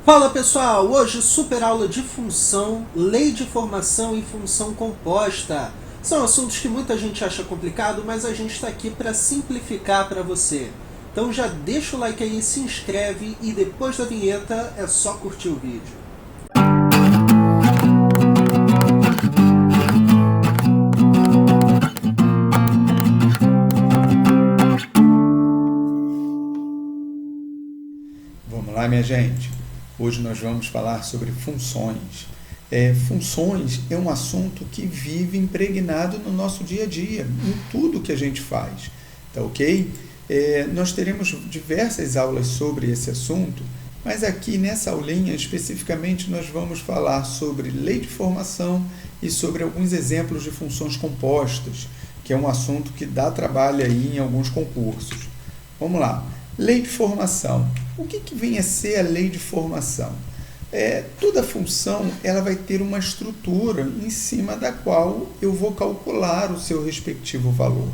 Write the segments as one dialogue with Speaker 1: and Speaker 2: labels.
Speaker 1: Fala pessoal, hoje super aula de função, lei de formação e função composta. São assuntos que muita gente acha complicado, mas a gente está aqui para simplificar para você. Então já deixa o like aí, se inscreve e depois da vinheta é só curtir o vídeo.
Speaker 2: Vamos lá, minha gente. Hoje nós vamos falar sobre funções. Funções é um assunto que vive impregnado no nosso dia a dia, em tudo que a gente faz, tá ok? Nós teremos diversas aulas sobre esse assunto, mas aqui nessa aulinha especificamente nós vamos falar sobre lei de formação e sobre alguns exemplos de funções compostas, que é um assunto que dá trabalho aí em alguns concursos. Vamos lá. Lei de formação. O que vem a ser a lei de formação? Toda função ela vai ter uma estrutura em cima da qual eu vou calcular o seu respectivo valor.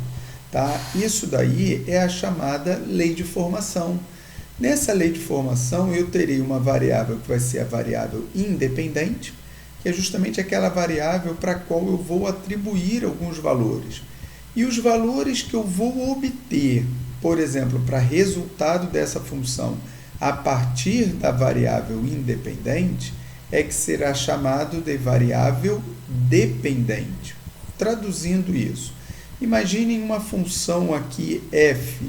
Speaker 2: Tá? Isso daí é a chamada lei de formação. Nessa lei de formação eu terei uma variável que vai ser a variável independente, que é justamente aquela variável para a qual eu vou atribuir alguns valores. E os valores que eu vou obter, por exemplo, para resultado dessa função a partir da variável independente, é que será chamado de variável dependente. Traduzindo isso, imaginem uma função aqui f.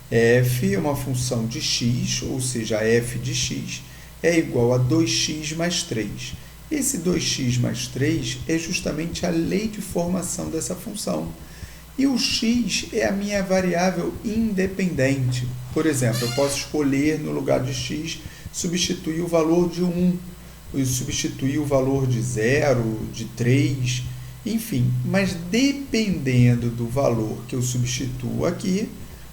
Speaker 2: F é uma função de x, ou seja, f de x é igual a 2x mais 3. Esse 2x mais 3 é justamente a lei de formação dessa função. E o x é a minha variável independente. Por exemplo, eu posso escolher no lugar de x, substituir o valor de 1, substituir o valor de 0, de 3, enfim. Mas dependendo do valor que eu substituo aqui,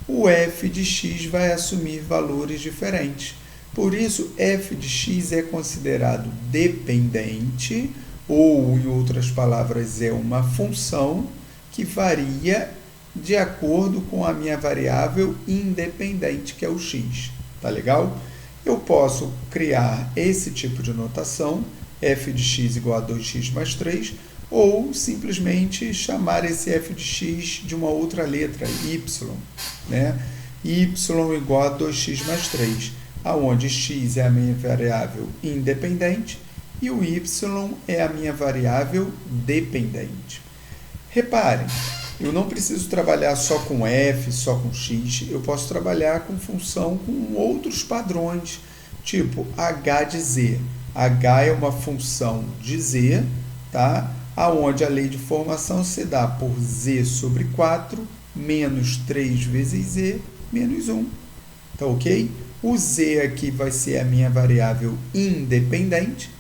Speaker 2: o f de x vai assumir valores diferentes. Por isso, f de x é considerado dependente, ou, em outras palavras, é uma função que varia de acordo com a minha variável independente, que é o x. Tá legal? Eu posso criar esse tipo de notação, f de x igual a 2x mais 3, ou simplesmente chamar esse f de x de uma outra letra, y, né? y igual a 2x mais 3, aonde x é a minha variável independente e o y é a minha variável dependente. Reparem, eu não preciso trabalhar só com f, só com x, eu posso trabalhar com função com outros padrões, tipo h de z. H é uma função de z, tá? Onde a lei de formação se dá por z sobre 4 menos 3 vezes z menos 1. Tá ok? O z aqui vai ser a minha variável independente,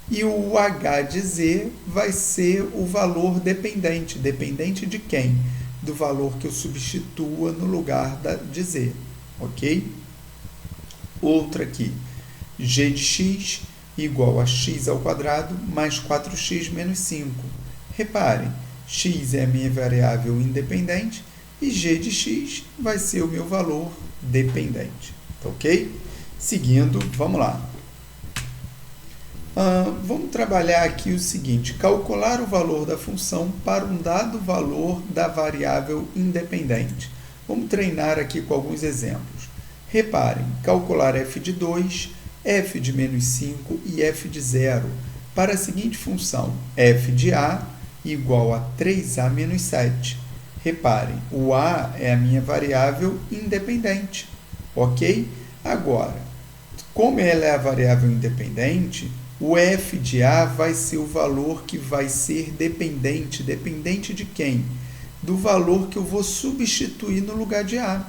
Speaker 2: e o h de z vai ser o valor dependente. Dependente de quem? Do valor que eu substitua no lugar de z. Ok? Outra aqui. G de x igual a x ao quadrado mais 4x menos 5. Reparem, x é a minha variável independente e g de x vai ser o meu valor dependente. Tá ok? Seguindo, vamos lá. Vamos trabalhar aqui o seguinte, calcular o valor da função para um dado valor da variável independente. Vamos treinar aqui com alguns exemplos. Reparem, calcular f de 2, f de menos 5 e f de 0 para a seguinte função, f de a igual a 3a menos 7. Reparem, o a é a minha variável independente, ok? Agora, como ela é a variável independente, o f de a vai ser o valor que vai ser dependente. Dependente de quem? Do valor que eu vou substituir no lugar de a.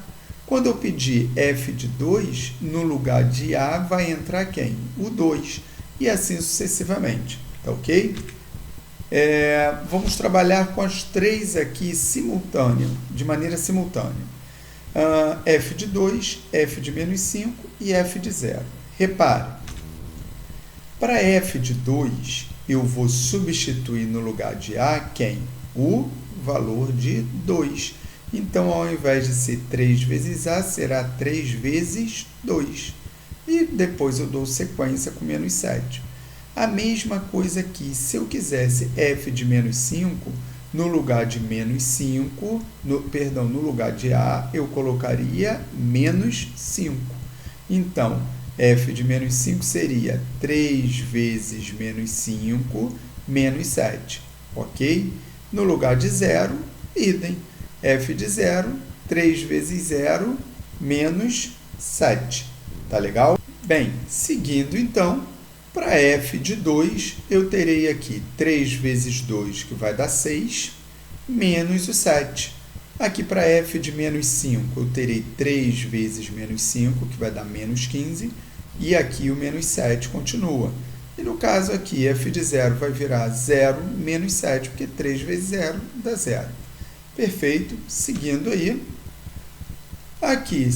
Speaker 2: Quando eu pedir f de 2, no lugar de a vai entrar quem? O 2. E assim sucessivamente. Tá ok? Vamos trabalhar com as três aqui de maneira simultânea. F de 2, f de menos 5 e f de 0. Repare. Para f de 2, eu vou substituir no lugar de a quem? O valor de 2. Então, ao invés de ser 3 vezes a, será 3 vezes 2. e depois eu dou sequência com menos 7. A mesma coisa aqui, se eu quisesse f de menos 5, no lugar de menos 5, no lugar de A, eu colocaria menos 5. Então, f de menos 5 seria 3 vezes menos 5, menos 7, ok? No lugar de 0, idem. F de 0, 3 vezes 0, menos 7. Tá legal? Bem, seguindo então, para f de 2, eu terei aqui 3 vezes 2, que vai dar 6, menos o 7. Aqui para f de menos 5, eu terei 3 vezes menos 5, que vai dar menos 15, e aqui o menos 7 continua. E no caso aqui, f de 0 vai virar 0 menos 7, porque 3 vezes 0 dá 0. Perfeito. Seguindo aí, aqui,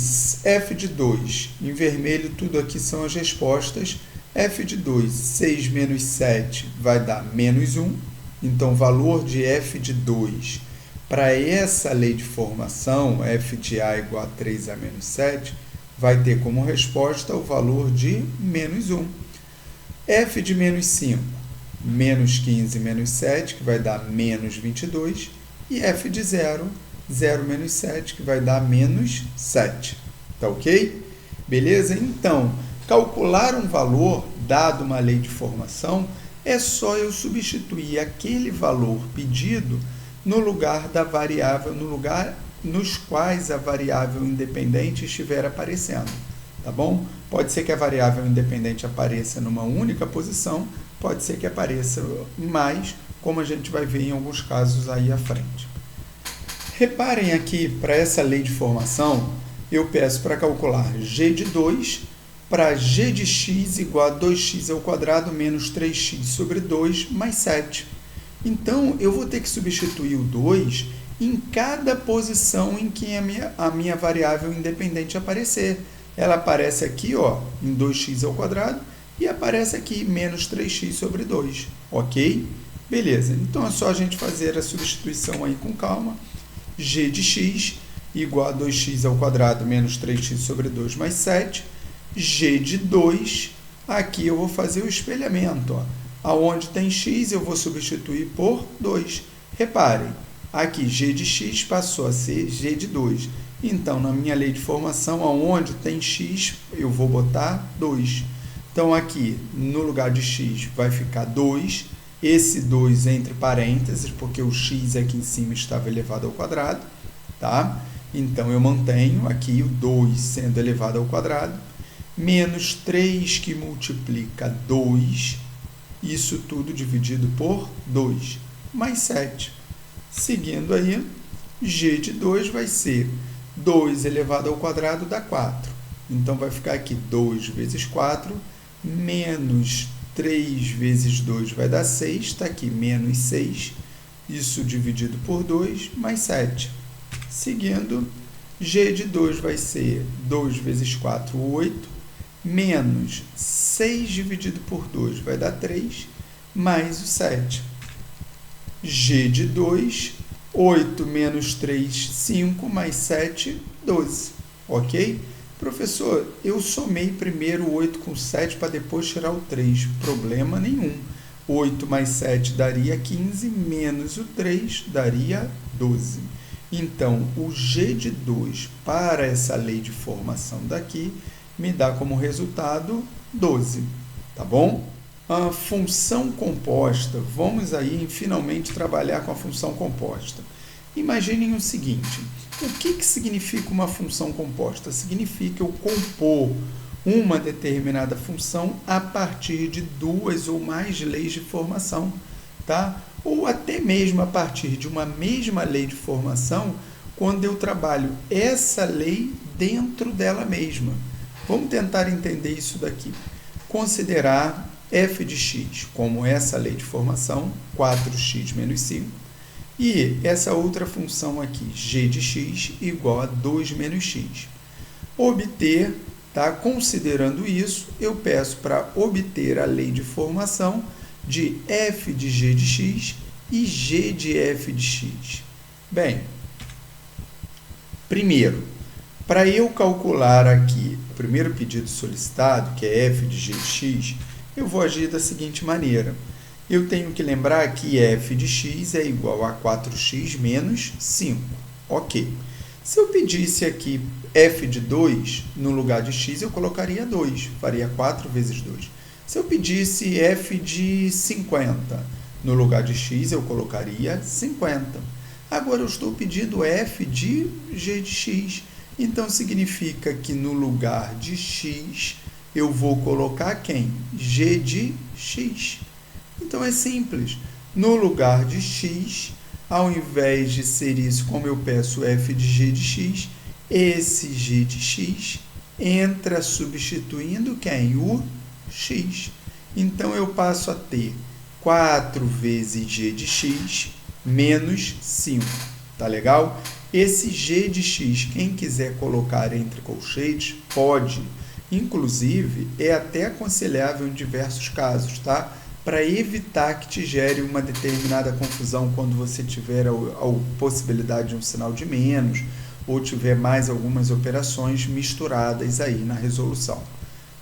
Speaker 2: f de 2, em vermelho, tudo aqui são as respostas. F de 2, 6 menos 7 vai dar menos 1. Então, o valor de f de 2 para essa lei de formação, f de A igual a 3A menos 7, vai ter como resposta o valor de menos 1. F de menos 5, menos 15 menos 7, que vai dar menos 22. E f de 0, 0 menos 7, que vai dar menos 7. Tá ok? Beleza? Então, calcular um valor, dado uma lei de formação, é só eu substituir aquele valor pedido no lugar da variável, no lugar nos quais a variável independente estiver aparecendo. Tá bom? Pode ser que a variável independente apareça numa única posição, pode ser que apareça mais, como a gente vai ver em alguns casos aí à frente. Reparem aqui, para essa lei de formação, eu peço para calcular g de 2 para g de x igual a 2x ao quadrado menos 3x sobre 2 mais 7. Então, eu vou ter que substituir o 2 em cada posição em que a minha variável independente aparecer. Ela aparece aqui, ó, em 2x ao quadrado e aparece aqui menos 3x sobre 2, ok? Beleza, então é só a gente fazer a substituição aí com calma. G de x igual a 2x ao quadrado menos 3x sobre 2 mais 7. G de 2, aqui eu vou fazer o espelhamento, ó. Aonde tem x, eu vou substituir por 2. Reparem, aqui g de x passou a ser g de 2. Então, na minha lei de formação, aonde tem x, eu vou botar 2. Então, aqui, no lugar de x, vai ficar 2. Esse 2 entre parênteses, porque o x aqui em cima estava elevado ao quadrado. Tá? Então, eu mantenho aqui o 2 sendo elevado ao quadrado. Menos 3 que multiplica 2. Isso tudo dividido por 2. Mais 7. Seguindo aí, g de 2 vai ser 2 elevado ao quadrado dá 4. Então, vai ficar aqui 2 vezes 4, menos 3 vezes 2 vai dar 6. Está aqui, menos 6. Isso dividido por 2, mais 7. Seguindo, g de 2 vai ser 2 vezes 4, 8. Menos 6 dividido por 2 vai dar 3, mais o 7. G de 2, 8 menos 3, 5, mais 7, 12. Ok? Professor, eu somei primeiro o 8 com 7 para depois tirar o 3. Problema nenhum. 8 mais 7 daria 15, menos o 3 daria 12. Então, o G de 2 para essa lei de formação daqui me dá como resultado 12. Tá bom? A função composta, vamos aí finalmente trabalhar com a função composta. Imaginem o seguinte, o que significa uma função composta? Significa eu compor uma determinada função a partir de duas ou mais leis de formação, tá? Ou até mesmo a partir de uma mesma lei de formação, quando eu trabalho essa lei dentro dela mesma. Vamos tentar entender isso daqui. Considerar f de x como essa lei de formação, 4x menos 5, e essa outra função aqui, g de x igual a 2 menos x. Obter, tá? Considerando isso, eu peço para obter a lei de formação de f de g de x e g de f de x. Bem, primeiro, para eu calcular aqui, primeiro pedido solicitado, que é f de g de x, eu vou agir da seguinte maneira. Eu tenho que lembrar que f de x é igual a 4x menos 5. Ok. Se eu pedisse aqui f de 2, no lugar de x, eu colocaria 2, faria 4 vezes 2. Se eu pedisse f de 50, no lugar de x, eu colocaria 50. Agora, eu estou pedindo f de g de x. Então, significa que no lugar de x, eu vou colocar quem? G de x. Então, é simples. No lugar de x, ao invés de ser isso, como eu peço f de g de x, esse g de x entra substituindo quem? O x. Então, eu passo a ter 4 vezes g de x menos 5. Tá legal? Esse g de x, quem quiser colocar entre colchetes, pode. Inclusive, é até aconselhável em diversos casos, tá? Para evitar que te gere uma determinada confusão quando você tiver a possibilidade de um sinal de menos ou tiver mais algumas operações misturadas aí na resolução.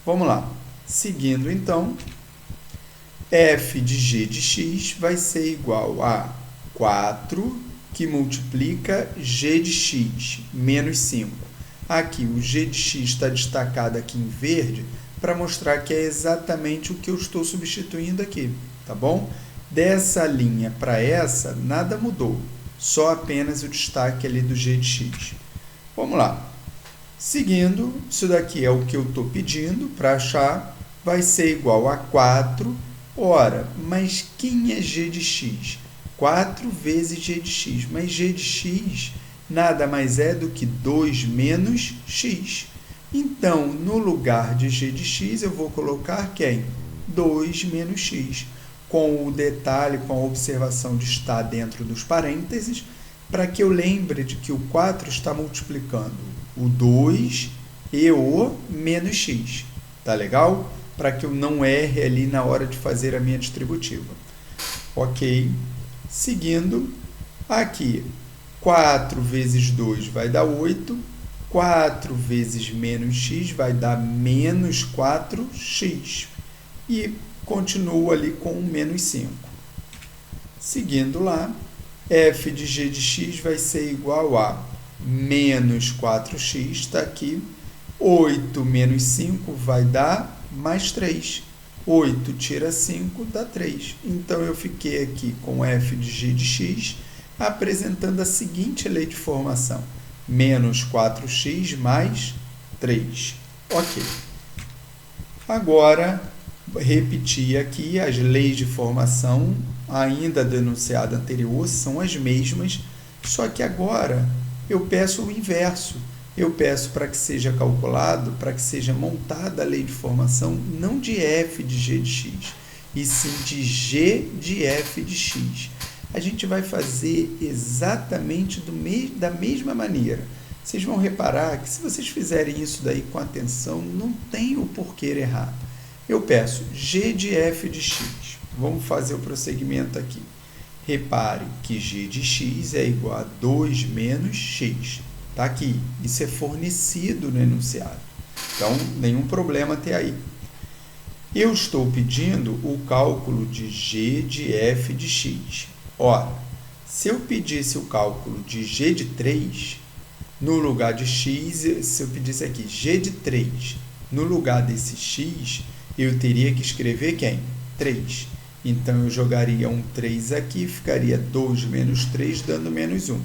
Speaker 2: Vamos lá. Seguindo, então, f de g de x vai ser igual a 4 que multiplica g de x menos 5. Aqui, o g de x está destacado aqui em verde para mostrar que é exatamente o que eu estou substituindo aqui, tá bom? Dessa linha para essa, nada mudou, só apenas o destaque ali do g de x. Vamos lá. Seguindo, isso daqui é o que eu estou pedindo para achar, vai ser igual a 4. Ora, mas quem é g de x? 4 vezes g de x, mas g de x nada mais é do que 2 menos x. Então, no lugar de g de x, eu vou colocar quem? 2 menos x, com o detalhe, com a observação de estar dentro dos parênteses, para que eu lembre de que o 4 está multiplicando o 2 e o menos x. Tá legal? Para que eu não erre ali na hora de fazer a minha distributiva. Ok. Seguindo, aqui, 4 vezes 2 vai dar 8. 4 vezes menos x vai dar menos 4x. E continuo ali com o menos 5. Seguindo lá, f de g de x vai ser igual a menos 4x, está aqui. 8 menos 5 vai dar mais 3. 8 tira 5 dá 3. Então, eu fiquei aqui com f de g de x, apresentando a seguinte lei de formação. Menos 4x mais 3. Ok. Agora, repetir aqui as leis de formação, ainda do enunciado anterior, são as mesmas, só que agora eu peço o inverso. Eu peço para que seja calculado, para que seja montada a lei de formação, não de f de g de x, e sim de g de f de x. A gente vai fazer exatamente da mesma maneira. Vocês vão reparar que se vocês fizerem isso daí com atenção, não tem o porquê errar. Eu peço g de f de x. Vamos fazer o prosseguimento aqui. Repare que g de x é igual a 2 menos x. Está aqui. Isso é fornecido no enunciado. Então, nenhum problema até aí. Eu estou pedindo o cálculo de g de f de x. Ora, se eu pedisse o cálculo de g de 3, no lugar de x, se eu pedisse aqui g de 3, no lugar desse x, eu teria que escrever quem? 3. Então, eu jogaria um 3 aqui, ficaria 2 menos 3, dando menos 1.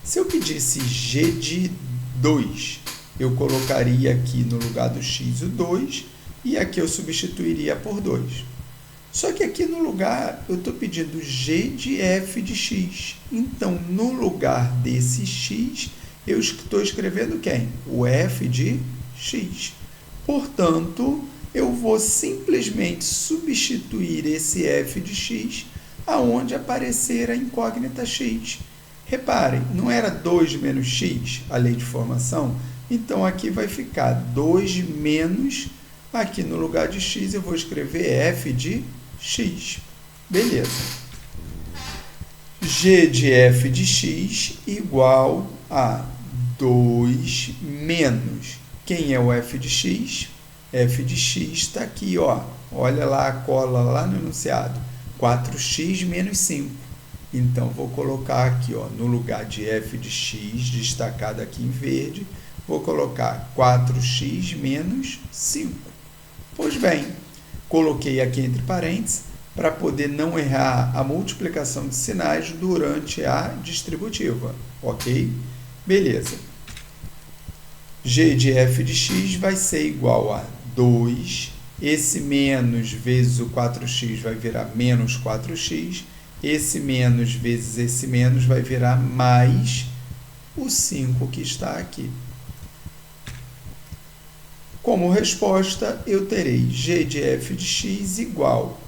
Speaker 2: Se eu pedisse g de 2, eu colocaria aqui no lugar do x o 2, e aqui eu substituiria por 2. Só que aqui no lugar, eu estou pedindo g de f de x. Então, no lugar desse x, eu estou escrevendo quem? O f de x. Portanto, eu vou simplesmente substituir esse f de x aonde aparecer a incógnita x. Reparem, não era 2 menos x a lei de formação? Então, aqui vai ficar 2 menos, aqui no lugar de x, eu vou escrever f de x. Beleza. G de f de x igual a 2 menos Quem é o f de x? F de x está aqui, ó. Olha lá a cola lá no enunciado. 4x menos 5. Então, vou colocar aqui, ó, no lugar de f de x, destacado aqui em verde, vou colocar 4x menos 5. Pois bem, coloquei aqui entre parênteses para poder não errar a multiplicação de sinais durante a distributiva, ok? Beleza. G de f de x vai ser igual a 2, esse menos vezes o 4x vai virar menos 4x, esse menos vezes esse menos vai virar mais o 5 que está aqui. Como resposta, eu terei g de f de x igual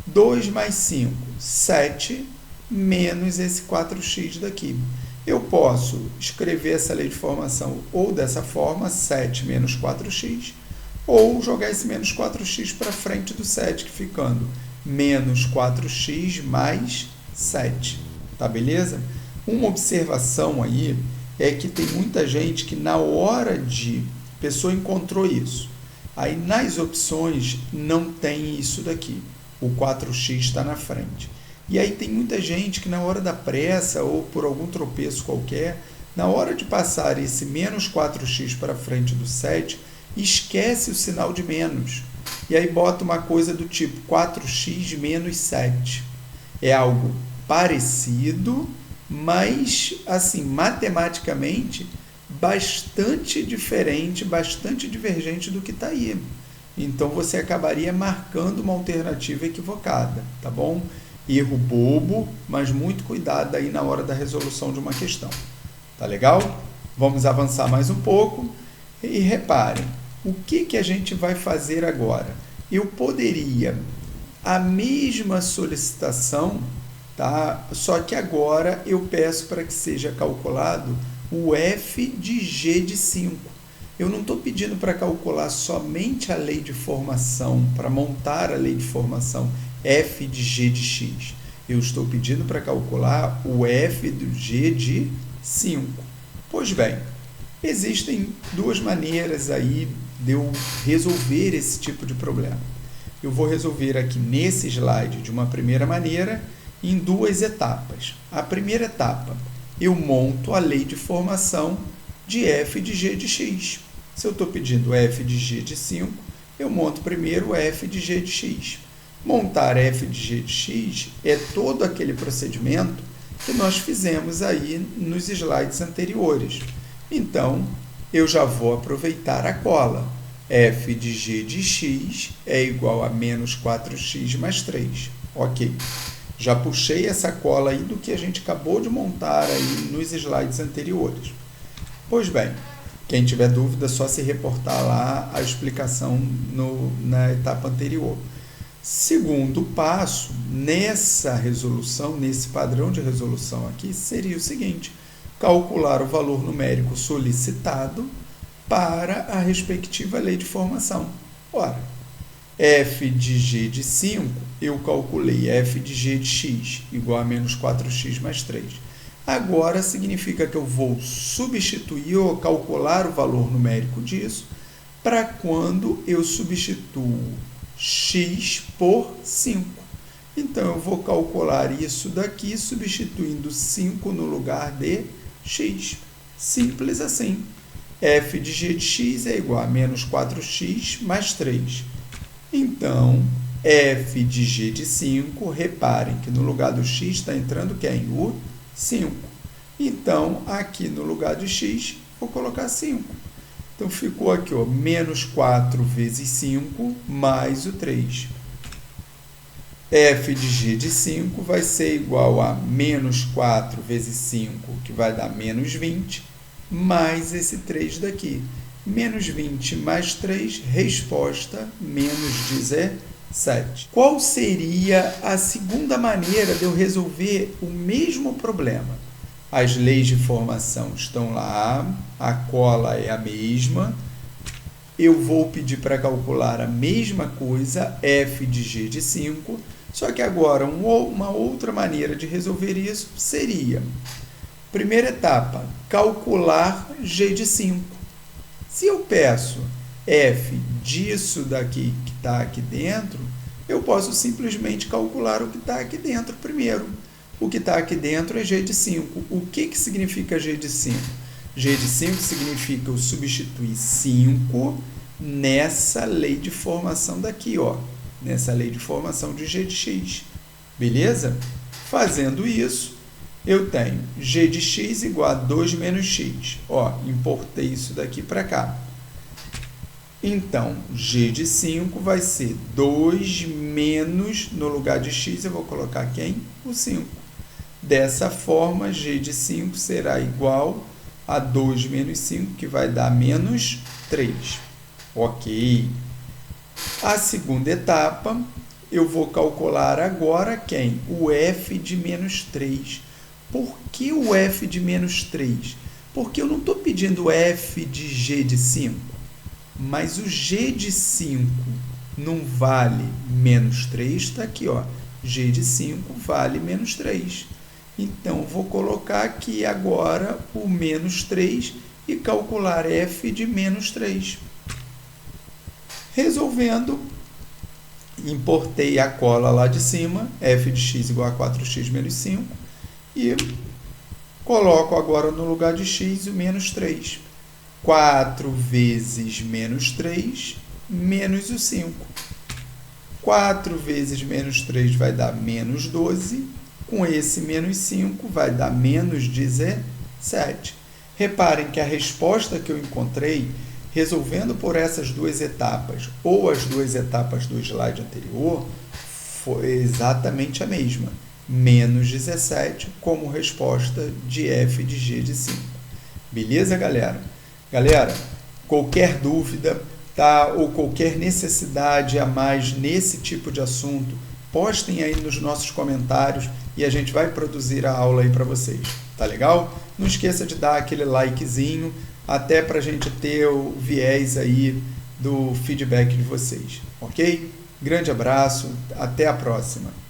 Speaker 2: 2 mais 5, 7, menos esse 4x daqui. Eu posso escrever essa lei de formação ou dessa forma, 7 menos 4x, ou jogar esse menos 4x para frente do 7, que ficando menos 4x mais 7. Tá beleza? Uma observação aí é que tem muita gente que na hora de... A pessoa encontrou isso. Aí nas opções não tem isso daqui. O 4x está na frente. E aí tem muita gente que na hora da pressa ou por algum tropeço qualquer, na hora de passar esse menos 4x para frente do 7, esquece o sinal de menos. E aí bota uma coisa do tipo 4x menos 7. É algo parecido, mas assim, matematicamente, bastante diferente, bastante divergente do que está aí. Então, você acabaria marcando uma alternativa equivocada, tá bom? Erro bobo, mas muito cuidado aí na hora da resolução de uma questão. Tá legal? Vamos avançar mais um pouco. E reparem, o que a gente vai fazer agora? Eu poderia, a mesma solicitação, tá? Só que agora eu peço para que seja calculado o f de g de 5. Eu não estou pedindo para calcular somente a lei de formação, para montar a lei de formação f de g de x. Eu estou pedindo para calcular o f do g de 5. Pois bem, existem duas maneiras aí de eu resolver esse tipo de problema. Eu vou resolver aqui nesse slide de uma primeira maneira, em duas etapas. A primeira etapa, eu monto a lei de formação de f de g de x. Se eu estou pedindo f de g de 5, eu monto primeiro f de g de x. Montar f de g de x é todo aquele procedimento que nós fizemos aí nos slides anteriores. Então, eu já vou aproveitar a cola. F de g de x é igual a menos 4x mais 3. Ok. Já puxei essa cola aí do que a gente acabou de montar aí nos slides anteriores. Pois bem, quem tiver dúvida, é só se reportar lá a explicação na etapa anterior. Segundo passo, nessa resolução, nesse padrão de resolução aqui, seria o seguinte: calcular o valor numérico solicitado para a respectiva lei de formação. Ora, f de g de 5, eu calculei f de g de x igual a menos 4x mais 3. Agora, significa que eu vou substituir ou calcular o valor numérico disso para quando eu substituo x por 5. Então, eu vou calcular isso daqui substituindo 5 no lugar de x. Simples assim. F de g de x é igual a menos 4x mais 3. Então, f de g de 5, reparem que no lugar do x está entrando quem? O 5. Então, aqui no lugar de x, vou colocar 5. Então, ficou aqui, ó, menos 4 vezes 5 mais o 3. F de g de 5 vai ser igual a menos 4 vezes 5, que vai dar menos 20, mais esse 3 daqui. Menos 20 mais 3, resposta, menos 17. Qual seria a segunda maneira de eu resolver o mesmo problema? As leis de formação estão lá, a cola é a mesma. Eu vou pedir para calcular a mesma coisa, f de g de 5, só que agora uma outra maneira de resolver isso seria, primeira etapa, calcular g de 5. Se eu peço f disso daqui que está aqui dentro, eu posso simplesmente calcular o que está aqui dentro primeiro. O que está aqui dentro é g de 5. O que significa g de 5? G de 5 significa eu substituir 5 nessa lei de formação daqui, ó, nessa lei de formação de g de x. Beleza? Fazendo isso, eu tenho g de x igual a 2 menos x. Ó, importei isso daqui para cá. Então, g de 5 vai ser 2 menos, no lugar de x, eu vou colocar quem? O 5. Dessa forma, g de 5 será igual a 2 menos 5, que vai dar menos 3. Ok. A segunda etapa, eu vou calcular agora quem? O f de menos 3. Por que o f de menos 3? Porque eu não estou pedindo f de g de 5, mas o g de 5 não vale menos 3, está aqui, ó. G de 5 vale menos 3. Então, vou colocar aqui agora o menos 3 e calcular f de menos 3. Resolvendo, importei a cola lá de cima, f de x igual a 4x menos 5, e coloco agora no lugar de x o menos 3. 4 vezes menos 3, menos o 5. 4 vezes menos 3 vai dar menos 12. Com esse menos 5 vai dar menos 17. Reparem que a resposta que eu encontrei, resolvendo por essas duas etapas, ou as duas etapas do slide anterior, foi exatamente a mesma. Menos 17 como resposta de f de g de 5. Beleza, galera? Galera, qualquer dúvida, tá, ou qualquer necessidade a mais nesse tipo de assunto, postem aí nos nossos comentários e a gente vai produzir a aula aí para vocês. Tá legal? Não esqueça de dar aquele likezinho, até para a gente ter o viés aí do feedback de vocês. Ok? Grande abraço, até a próxima!